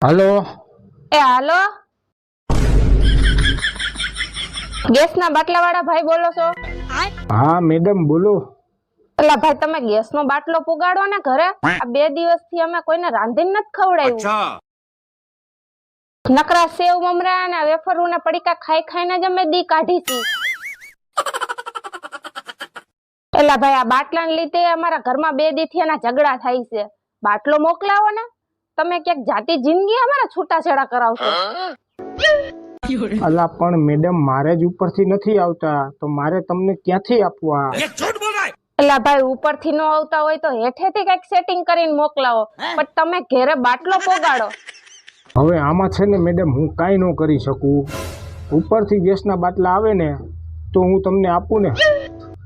હાલો હાલો, gas ના બાટલા વાળા ભાઈ બોલો છો? હા મેડમ બોલો. એલા ભાઈ તમે ગેસ નો બાટલો પુગાડો ને ઘરે. આ 2 દિવસથી અમે કોઈને રાંધીને નથી ખવડાવ્યું. નકરા સેવ મમરા અને વેફરો ને પડીકા ખાઈ ખાઈને જ અમે દી કાઢી છી. એલા ભાઈ આ બાટલાને લીધે અમારા ઘરમાં 2 દીથી એના ઝઘડા થાય છે. બાટલો મોકલાવો ને. તમે ક્યાંક જાતી જિંદગી અમારા છૂટાછેડા કરાવશો. અલા પણ મેડમ મારે જ ઉપરથી નથી આવતા તો મારે તમને ક્યાંથી આપવા? એલા ભાઈ ઉપરથી ન આવતા હોય તો હેઠેથી કઈક સેટિંગ કરીને મોકલાવો, પણ તમે ઘરે બાટલો પોગાડો. હવે આમાં છે ને મેડમ હું કાંઈ ન કરી શકું. ઉપરથી ગેસના બાટલા આવે ને તો હું તમને આપું ને.